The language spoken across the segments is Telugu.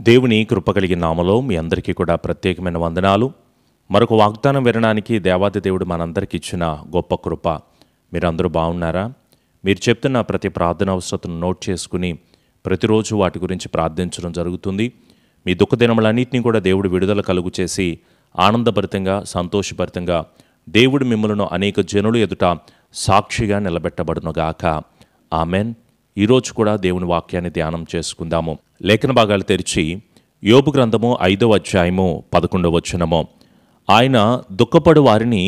దేవుని కృప కలిగిన నామలో మీ అందరికీ కూడా ప్రత్యేకమైన వందనాలు. మరొక వాగ్దానం వినడానికి దేవాది దేవుడు మనందరికీ ఇచ్చిన గొప్ప కృప. మీరందరూ బాగున్నారా? మీరు చెప్తున్న ప్రతి ప్రార్థన అవసరతను నోట్ చేసుకుని ప్రతిరోజు వాటి గురించి ప్రార్థించడం జరుగుతుంది. మీ దుఃఖదినములన్నింటినీ కూడా దేవుడు విడుదల కలుగు చేసి ఆనందభరితంగా, సంతోషభరితంగా దేవుడు మిమ్మలను అనేక జనులు ఎదుట సాక్షిగా నిలబెట్టబడునుగాక. ఆమెన్. ఈరోజు కూడా దేవుని వాక్యాన్ని ధ్యానం చేసుకుందాము. లేఖన భాగాలు తెరిచి యోబు గ్రంథము 5వ అధ్యాయము 11వ వచనము. ఆయన దుఃఖపడు వారిని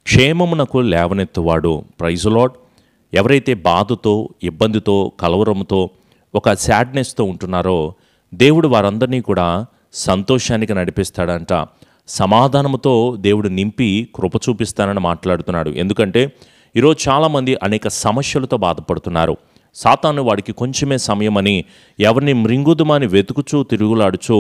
క్షేమమునకు లేవనెత్తువాడు. Praise lord. ఎవరైతే బాధతో, ఇబ్బందితో, కలవరంతో, ఒక సాడ్నెస్తో ఉంటున్నారో దేవుడు వారందరినీ కూడా సంతోషానికి నడిపిస్తాడంట. సమాధానముతో దేవుడు నింపి కృప చూపిస్తానని మాట్లాడుతున్నాడు. ఎందుకంటే ఈరోజు చాలామంది అనేక సమస్యలతో బాధపడుతున్నారు. సాతాను వాడికి కొంచెమే సమయమని ఎవరిని మృంగుదుమని వెతుకుచూ తిరుగులాడుచూ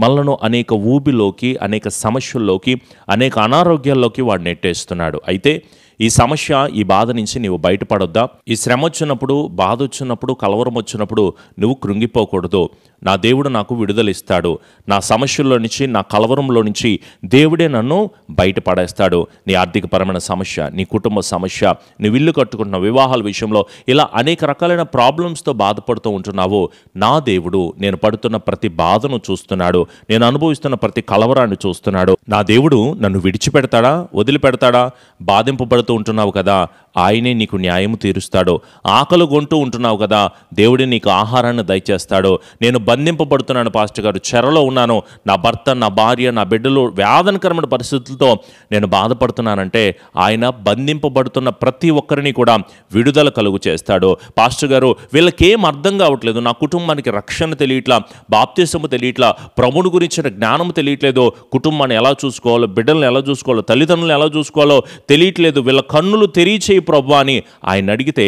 మనలను అనేక ఊబిలోకి, అనేక సమస్యల్లోకి, అనేక అనారోగ్యాల్లోకి వాడు నెట్టేస్తున్నాడు. అయితే ఈ సమస్య, ఈ బాధ నుంచి నీవు బయటపడొద్దా? ఈ శ్రమ వచ్చినప్పుడు, బాధ వచ్చినప్పుడు, కలవరం వచ్చినప్పుడు నువ్వు కృంగిపోకూడదు. నా దేవుడు నాకు విడుదలిస్తాడు. నా సమస్యల్లో నుంచి, నా కలవరంలో నుంచి దేవుడే నన్ను బయటపడేస్తాడు. నీ ఆర్థికపరమైన సమస్య, నీ కుటుంబ సమస్య, నువ్వు ఇల్లు కట్టుకుంటున్న వివాహాల విషయంలో ఇలా అనేక రకాలైన ప్రాబ్లమ్స్తో బాధపడుతూ ఉంటున్నావు. నా దేవుడు నేను పడుతున్న ప్రతి బాధను చూస్తున్నాడు. నేను అనుభవిస్తున్న ప్రతి కలవరాన్ని చూస్తున్నాడు. నా దేవుడు నన్ను విడిచిపెడతాడా, వదిలిపెడతాడా? బాధింపబడుతూ ఉంటున్నావు కదా, ఆయనే నీకు న్యాయము తీరుస్తాడు. ఆకలి గొంటూ ఉంటున్నావు కదా, దేవుడే నీకు ఆహారాన్ని దయచేస్తాడు. నేను బంధింపబడుతున్నాను పాస్టర్ గారు, చెరలో ఉన్నాను, నా భర్త, నా భార్య, నా బిడ్డలు వేదనకరమైన పరిస్థితులతో నేను బాధపడుతున్నానంటే ఆయన బంధింపబడుతున్న ప్రతి ఒక్కరిని కూడా విడుదల కలుగు చేస్తాడు. పాస్టర్ గారు, వీళ్ళకేం అర్థం కావట్లేదు, నా కుటుంబానికి రక్షణ తెలియట్లా, బాప్తిసము తెలియట్లా, ప్రభుని గురించిన జ్ఞానం తెలియట్లేదు, కుటుంబాన్ని ఎలా చూసుకోవాలో, బిడ్డలను ఎలా చూసుకోవాలో, తల్లిదండ్రులను ఎలా చూసుకోవాలో తెలియట్లేదు, వీళ్ళ కన్నులు తెరిచేయి ప్రభు అని ఆయన అడిగితే,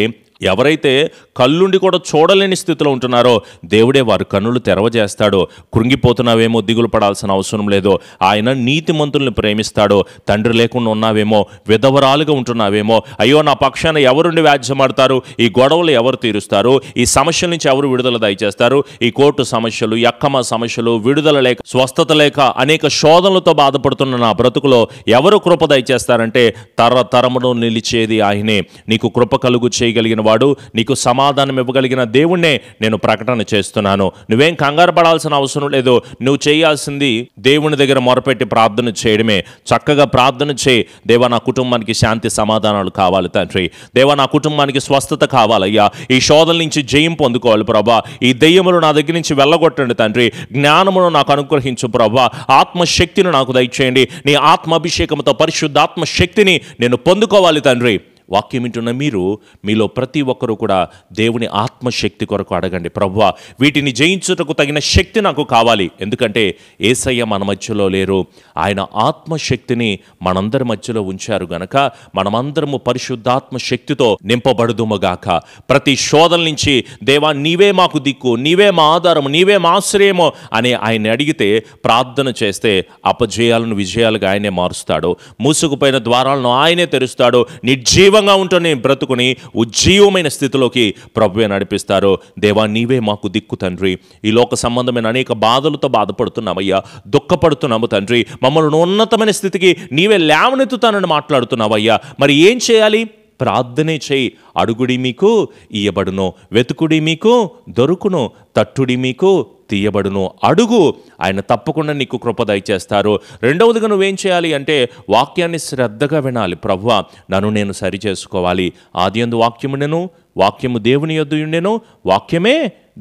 ఎవరైతే కళ్ళుండి కూడా చూడలేని స్థితిలో ఉంటున్నారో దేవుడే వారి కన్నులు తెరవజేస్తాడు. కృంగిపోతున్నావేమో, దిగులు పడాల్సిన అవసరం లేదు. ఆయన నీతిమంతుల్ని ప్రేమిస్తాడు. తండ్రి లేకుండా ఉన్నావేమో, విధవరాలుగా ఉంటున్నావేమో, అయ్యో నా పక్షాన ఎవరుండి వ్యాజ్యమాడతారు, ఈ గొడవలు ఎవరు తీరుస్తారు, ఈ సమస్యల నుంచి ఎవరు విడుదల దయచేస్తారు, ఈ కోర్టు సమస్యలు, అక్కమ సమస్యలు, విడుదల లేక, స్వస్థత లేక, అనేక శోధనలతో బాధపడుతున్న నా బ్రతుకులో ఎవరు కృప దయచేస్తారంటే తరతరమును నిలిచేది ఆయనే. నీకు కృప కలుగు చేయగలిగిన వాడు, నీకు సమాధానం ఇవ్వగలిగిన దేవుణ్ణే నేను ప్రకటన చేస్తున్నాను. నువ్వేం కంగారు పడాల్సిన అవసరం లేదు. నువ్వు చేయాల్సింది దేవుని దగ్గర మొరపెట్టి ప్రార్థన చేయడమే. చక్కగా ప్రార్థన చేయి. దేవా నా కుటుంబానికి శాంతి సమాధానాలు కావాలి తండ్రి. దేవా నా కుటుంబానికి స్వస్థత కావాలయ్యా. ఈ శోధల నుంచి జయం పొందుకోవాలి ప్రభా. ఈ దెయ్యములు నా దగ్గర నుంచి వెళ్ళగొట్టండి తండ్రి. జ్ఞానమును నాకు అనుగ్రహించు ప్రభా. ఆత్మశక్తిని నాకు దయచేయండి. నీ ఆత్మాభిషేకంతో పరిశుద్ధాత్మ శక్తిని నేను పొందుకోవాలి తండ్రి. వాక్యం వింటున్న మీరు, మీలో ప్రతి ఒక్కరూ కూడా దేవుని ఆత్మశక్తి కొరకు అడగండి. ప్రభువా, వీటిని జయించుటకు తగిన శక్తి నాకు కావాలి. ఎందుకంటే యేసయ్య మన మధ్యలో లేరు. ఆయన ఆత్మశక్తిని మనందరి మధ్యలో ఉంచారు గనక మనమందరము పరిశుద్ధాత్మ శక్తితో నింపబడుదుముగాక. ప్రతి శోధన నుంచి దేవా నీవే మాకు దిక్కు, నీవే మా ఆధారము, నీవే మా ఆశ్రయము అని ఆయన అడిగితే, ప్రార్థన చేస్తే అపజయాలను విజయాలుగా ఆయనే మారుస్తాడు. మూసుకుపోయిన ద్వారాలను ఆయనే తెరుస్తాడు. నిర్జీవ ఉంటున్న బ్రతుకుని ఉజ్జీవమైన స్థితిలోకి ప్రభువే నడిపిస్తారు. దేవా నీవే మాకు దిక్కు తండ్రి. ఈ లోక సంబంధమైన అనేక బాధలతో బాధపడుతున్నామయ్యా, దుఃఖపడుతున్నాము తండ్రి. మమ్మల్ని ఉన్నతమైన స్థితికి నీవే లేవనెత్తుతానని మాట్లాడుతున్నావయ్యా. మరి ఏం చేయాలి? ప్రార్థనే చేయి. అడుగుడి మీకు ఇయ్యబడును, వెతుకుడి మీకు దొరుకును, తట్టుడి మీకు తీయబడును. అడుగు, ఆయన తప్పకుండా నీకు కృప దయచేస్తారు. రెండవదిగా నువ్వేం చేయాలి అంటే వాక్యాన్ని శ్రద్ధగా వినాలి. ప్రభువా నన్ను నేను సరి చేసుకోవాలి. ఆదియందు వాక్యముండెను, వాక్యము దేవుని యొద్ద ఉండెను, వాక్యమే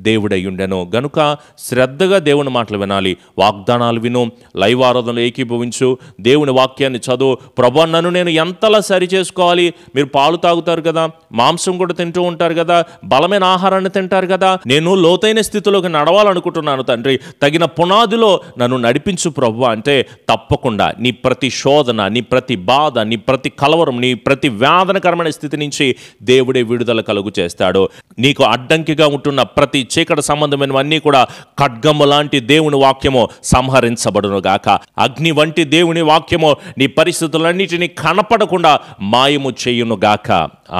దేవుడై ఉండెను. గనుక శ్రద్ధగా దేవుని మాటలు వినాలి. వాగ్దానాలు విను, లైవ్ ఆరాధనలో ఏకీభవించు, దేవుని వాక్యాన్ని చదువు. ప్రభువా నన్ను నేను ఎంతలా సరి చేసుకోవాలి? మీరు పాలు తాగుతారు కదా, మాంసం కూడా తింటూ ఉంటారు కదా, బలమైన ఆహారాన్ని తింటారు కదా, నేను లోతైన స్థితిలోకి నడవాలనుకుంటున్నాను తండ్రి. తగిన పునాదిలో నన్ను నడిపించు ప్రభువా అంటే తప్పకుండా నీ ప్రతి శోధన, నీ ప్రతి బాధ, నీ ప్రతి కలవరం, నీ ప్రతి వేదనకరమైన స్థితి నుంచి దేవుడే విడుదల కలుగు చేస్తాడు. నీకు అడ్డంకిగా ఉంటున్న ప్రతి చీకటి సంబంధమైనవన్నీ కూడా ఖడ్గము లాంటి దేవుని వాక్యము సంహరించబడునుగాక. అగ్ని వంటి దేవుని వాక్యము నీ పరిస్థితులన్నిటినీ కనపడకుండా మాయము చేయునుగాక.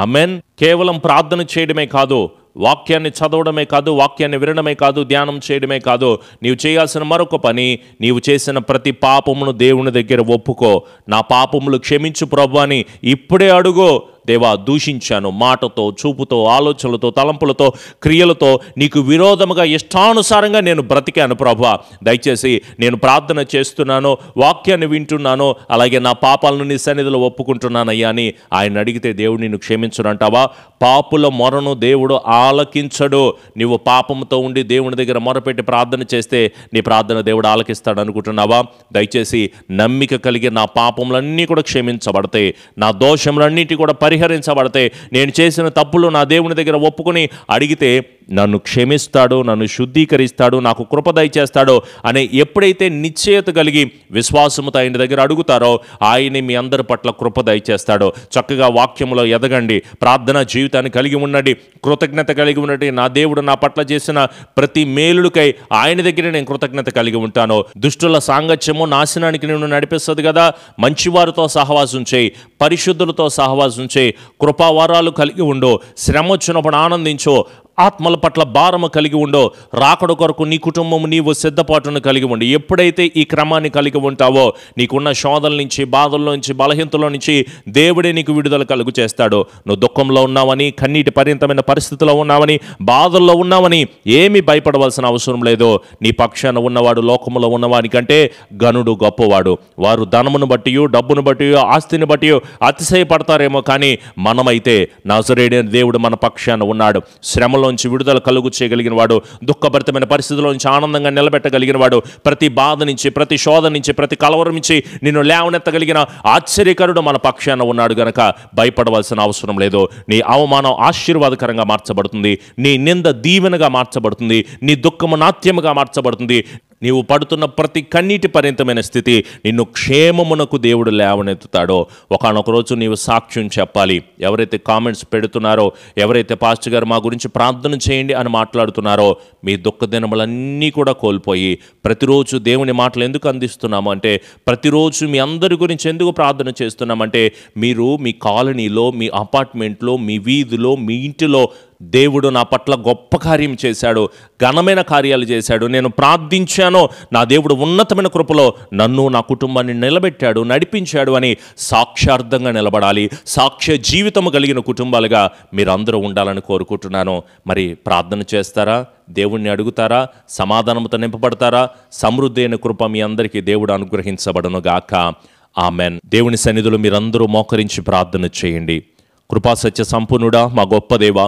ఆమెన్. కేవలం ప్రార్థన చేయడమే కాదు, వాక్యాన్ని చదవడమే కాదు, వాక్యాన్ని వినడమే కాదు, ధ్యానం చేయడమే కాదు, నీవు చేయాల్సిన మరొక పని, నీవు చేసిన ప్రతి పాపమును దేవుని దగ్గర ఒప్పుకో. నా పాపములు క్షమించు ప్రభువా అని ఇప్పుడే అడుగు. దేవా, దూషించాను, మాటతో, చూపుతో, ఆలోచనలతో, తలంపులతో, క్రియలతో నీకు విరోధముగా ఇష్టానుసారంగా నేను బ్రతికాను ప్రభువా. దయచేసి నేను ప్రార్థన చేస్తున్నాను, వాక్యాన్ని వింటున్నాను, అలాగే నా పాపాలను నీ సన్నిధిలో ఒప్పుకుంటున్నానయ్యా అని ఆయన అడిగితే దేవుడు నిన్ను క్షమించునంటావా? పాపుల మొరను దేవుడు ఆలకించడు. నీవు పాపంతో ఉండి దేవుని దగ్గర మొరపెట్టి ప్రార్థన చేస్తే నీ ప్రార్థన దేవుడు ఆలకిస్తాడు అనుకుంటున్నావా? దయచేసి నమ్మిక కలిగి నా పాపములన్నీ కూడా క్షమించబడతాయి, నా దోషములన్నిటి కూడా పరిహరించబడతాయి. నేను చేసిన తప్పులు నా దేవుని దగ్గర ఒప్పుకొని అడిగితే నన్ను క్షమిస్తాడు, నన్ను శుద్ధీకరిస్తాడు, నాకు కృప దయచేస్తాడో అనే ఎప్పుడైతే నిశ్చయత కలిగి విశ్వాసముతో ఆయన దగ్గర అడుగుతారో ఆయనే మీ అందరి పట్ల కృప దయచేస్తాడో. చక్కగా వాక్యంలో ఎదగండి, ప్రార్థనా జీవితాన్ని కలిగి ఉండండి, కృతజ్ఞత కలిగి ఉండండి. నా దేవుడు నా పట్ల చేసిన ప్రతి మేలుకై ఆయన దగ్గర నేను కృతజ్ఞత కలిగి ఉంటాను. దుష్టుల సాంగత్యము నాశనానికి నిన్ను నడిపిస్తుంది కదా. మంచివారితో సహవాసం చేయి, పరిశుద్ధులతో సహవాసం చేయి, కృపావరాలు కలిగి ఉండు, శ్రమ వచ్చినప్పుడు ఆనందించు, ఆత్మల పట్ల భారము కలిగి ఉండో, రాకడ కొరకు నీ కుటుంబము నీవు సిద్ధపాటును కలిగి ఉండి. ఎప్పుడైతే ఈ క్రమాన్ని కలిగి ఉంటావో నీకున్న శోధల నుంచి, బాధల నుంచి, బలహీనతల నుంచి దేవుడే నీకు విడుదల కలుగు చేస్తాడు. నువ్వు దుఃఖంలో ఉన్నావని, కన్నీటి పర్యంతమైన పరిస్థితిలో ఉన్నావని, బాధల్లో ఉన్నావని ఏమీ భయపడవలసిన అవసరం లేదు. నీ పక్షాన ఉన్నవాడు లోకములో ఉన్నవాని కంటే గనుడు గొప్పవాడు. వారు ధనమును బట్టి, డబ్బును బట్టి, ఆస్తిని బట్టి అతిశయపడతారేమో, కానీ మనమైతే నజరేయుడైన దేవుడు మన పక్షాన ఉన్నాడు. శ్రమలో నుంచి విడుదల కలుగు చేయగలిగిన వాడు, దుఃఖభరితమైన పరిస్థితుల్లో నుంచి ఆనందంగా నిలబెట్టగలిగిన వాడు, ప్రతి బాధ నుంచి, ప్రతి శోధన నుంచి, ప్రతి కలవరం నుంచి నిన్ను లేవనెత్తగలిగిన ఆశ్చర్యకరుడు మన పక్షాన ఉన్నాడు గనక భయపడవలసిన అవసరం లేదు. నీ అవమానం ఆశీర్వాదకరంగా మార్చబడుతుంది, నీ నింద దీవెనగా మార్చబడుతుంది, నీ దుఃఖము నాట్యముగా మార్చబడుతుంది. నీవు పడుతున్న ప్రతి కన్నీటి పర్యంతమైన స్థితి నిన్ను క్షేమమునకు దేవుడు లేవనెత్తుతాడో. ఒకానొక రోజు నీవు సాక్ష్యం చెప్పాలి. ఎవరైతే కామెంట్స్ పెడుతున్నారో, ఎవరైతే పాస్టర్ గారు మా గురించి ప్రార్థన చేయండి అని మాట్లాడుతున్నారో, మీ దుఃఖ దినములన్నీ కూడా కోల్పోయి ప్రతిరోజు దేవుని మాటలు ఎందుకు అందిస్తున్నాము అంటే, ప్రతిరోజు మీ అందరి గురించి ఎందుకు ప్రార్థన చేస్తున్నామంటే, మీరు మీ కాలనీలో, మీ అపార్ట్మెంట్లో, మీ వీధిలో, మీ ఇంటిలో దేవుడు నా పట్ల గొప్ప కార్యం చేశాడు, ఘనమైన కార్యాలు చేశాడు, నేను ప్రార్థించాను, నా దేవుడు ఉన్నతమైన కృపలో నన్ను, నా కుటుంబాన్ని నిలబెట్టాడు, నడిపించాడు అని సాక్ష్యార్థంగా నిలబడాలి. సాక్ష్య జీవితము కలిగిన కుటుంబాలుగా మీరందరూ ఉండాలని కోరుకుంటున్నాను. మరి ప్రార్థన చేస్తారా? దేవుణ్ణి అడుగుతారా? సమాధానంతో నింపబడతారా? సమృద్ధి అయిన కృప మీ అందరికీ దేవుడు అనుగ్రహించబడును గాక. ఆమెన్. దేవుని సన్నిధిలో మీరందరూ మోకరించి ప్రార్థన చేయండి. కృపా సత్య సంపూర్ణుడా, మా గొప్ప దేవా,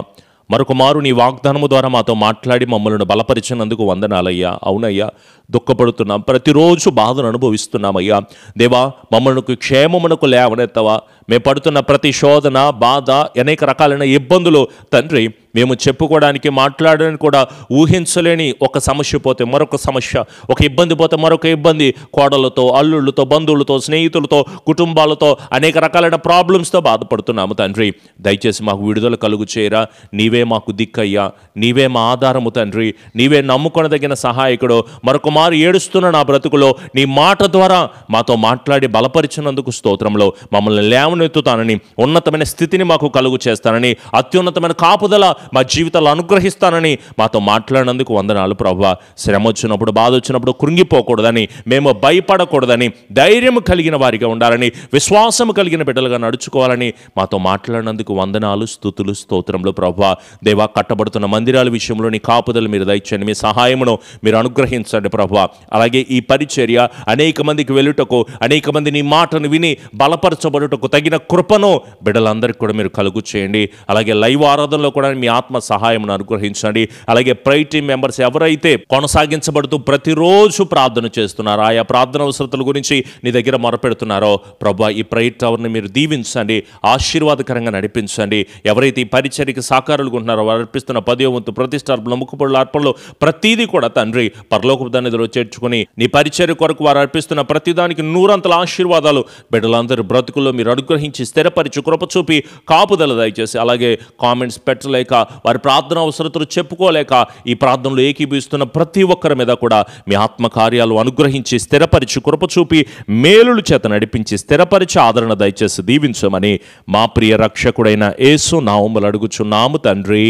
మరొక మారు నీ వాగ్దానము ద్వారా మాతో మాట్లాడి మమ్మల్ని బలపరిచినందుకు వందనాలయ్యా. అవునయ్యా, దుఃఖపడుతున్నాం, ప్రతిరోజు బాధను అనుభవిస్తున్నామయ్యా. దేవా, మమ్మల్ని క్షేమమునకు లేవనెత్తవా. మేము పడుతున్న ప్రతి శోధన, బాధ, అనేక రకాలైన ఇబ్బందులు తండ్రి, మేము చెప్పుకోవడానికి, మాట్లాడడానికి కూడా ఊహించలేని ఒక సమస్య పోతే మరొక సమస్య, ఒక ఇబ్బంది పోతే మరొక ఇబ్బంది, కోడలతో, అల్లుళ్ళతో, బంధువులతో, స్నేహితులతో, కుటుంబాలతో అనేక రకాలైన ప్రాబ్లమ్స్తో బాధపడుతున్నాము తండ్రి. దయచేసి మాకు విడుదల కలుగు చేయరా. నీవే మాకు దిక్కయ్యా, నీవే మా ఆధారము తండ్రి, నీవే నమ్ముకొనదగిన సహాయకుడు. మరొక మారు ఏడుస్తున్న నా బ్రతుకులో నీ మాట ద్వారా మాతో మాట్లాడి బలపరిచినందుకు స్తోత్రంలో. మమ్మల్ని లేవనెత్తుతానని, ఉన్నతమైన స్థితిని మాకు కలుగు చేస్తానని, అత్యున్నతమైన కాపుదల మా జీవితాలు అనుగ్రహిస్తానని మాతో మాట్లాడినందుకు వందనాలు ప్రభువా. శ్రమ వచ్చినప్పుడు, బాధ వచ్చినప్పుడు కృంగిపోకూడదని, మేము భయపడకూడదని, ధైర్యం కలిగిన వారిగా ఉండాలని, విశ్వాసము కలిగిన బిడ్డలుగా నడుచుకోవాలని మాతో మాట్లాడినందుకు వందనాలు, స్తుతులు, స్తోత్రములు ప్రభువా. దేవా, కట్టబడుతున్న మందిరాల విషయంలో నీ కాపుదలు మీరు దయచేయండి, మీ సహాయమును మీరు అనుగ్రహించండి ప్రభువా. అలాగే ఈ పరిచర్య అనేక మందికి వెళ్ళుటకు, అనేక మంది నీ మాటను విని బలపరచబడుటకు తగిన కృపను బిడ్డలందరికీ కూడా మీరు కలుగు చేయండి. అలాగే లైవ్ ఆరాధనలో కూడా మీ ఆత్మ సహాయమును అనుగ్రహించండి. అలాగే ప్రైర్ టీమ్ మెంబర్స్ ఎవరైతే కొనసాగించబడుతూ ప్రతిరోజు ప్రార్థన చేస్తున్నారో, ఆయా ప్రార్థన అవసరతల గురించి నీ దగ్గర మొరపెడుతున్నారో ప్రభువా, ఈ ప్రైర్ టవర్ని మీరు దీవించండి, ఆశీర్వాదకరంగా నడిపించండి. ఎవరైతే ఈ పరిచర్యకి సాకారులు ఉంటున్నారో వారు అర్పిస్తున్న 10వ వంతు, ప్రతిష్టార్పణ, ముక్కుపొడుల అర్పణలు ప్రతిదీ కూడా తండ్రి పరలోకపు దానిలో చేర్చుకుని నీ పరిచర్య కొరకు వారు అర్పిస్తున్న ప్రతిదానికి 100 ఆశీర్వాదాలు బిడ్డలందరూ బ్రతుకుల్లో మీరు అనుగ్రహించి స్థిరపరిచి కృప చూపి కాపుదల దయచేసి, అలాగే కామెంట్స్ పెట్టలేక, వారి ప్రార్థన అవసరతలు చెప్పుకోలేక ఈ ప్రార్థనలు ఏకీభవిస్తున్న ప్రతి ఒక్కరి మీద కూడా మీ ఆత్మకార్యాలు అనుగ్రహించి స్థిరపరిచి కృప చూపి మేలుల చేత నడిపించి స్థిరపరిచి ఆదరణ దయచేసి దీవించమని మా ప్రియ రక్షకుడైన యేసు నామములో అడుగుచున్నాము తండ్రి.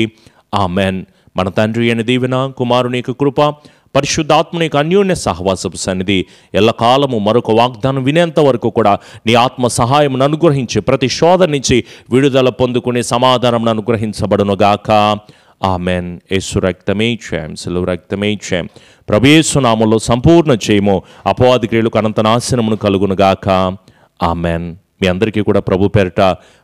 ఆమెన్. మన తండ్రి అయిన దీవెన, కుమారుని యొక్క కృప, పరిశుద్ధాత్మని యొక్క అన్యోన్య సహవాసపు సన్నిధి ఎల్లకాలము మరొక వాగ్దానం వినేంత వరకు కూడా నీ ఆత్మ సహాయమును అనుగ్రహించి ప్రతి శోధన నుంచి విడుదల పొందుకునే సమాధానం అనుగ్రహించబడునుగాక. ఆమెన్. యేసు రక్తమే జయం, సిలువ రక్తమే జయం. ప్రభు యేసు నామములో సంపూర్ణ జయము, అపవాది క్రియలకు అనంత నాశనమును కలుగునుగాక. ఆమెన్. మీ అందరికీ కూడా ప్రభు పేరిట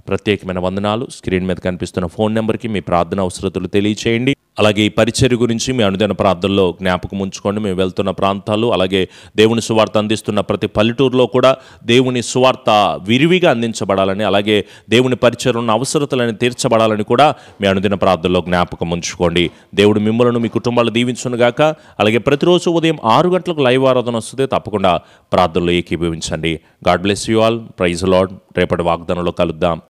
ప్రత్యేకమైన వందనాలు. స్క్రీన్ మీద కనిపిస్తున్న ఫోన్ నెంబర్కి మీ ప్రార్థన అవసరతలు తెలియచేయండి. అలాగే ఈ పరిచర్య గురించి మీ అనుదిన ప్రార్థనలో జ్ఞాపకం ఉంచుకోండి. మేము వెళ్తున్న ప్రాంతాలు, అలాగే దేవుని సువార్త అందిస్తున్న ప్రతి పల్లెటూరులో కూడా దేవుని సువార్త విరివిగా అందించబడాలని, అలాగే దేవుని పరిచర్య ఉన్న అవసరతలను తీర్చబడాలని కూడా మీ అనుదిన ప్రార్థనలో జ్ఞాపకం ఉంచుకోండి. దేవుడు మిమ్మల్ని, మీ కుటుంబాలు దీవించునుగాక. అలాగే ప్రతిరోజు ఉదయం 6 గంటలకు లైవ్ ఆరాధన వస్తుంది. తప్పకుండా ప్రార్థనలో ఏకీభవించండి. God bless you all. Praise Lord. రేపటి వాగ్దానంలో కలుద్దాం.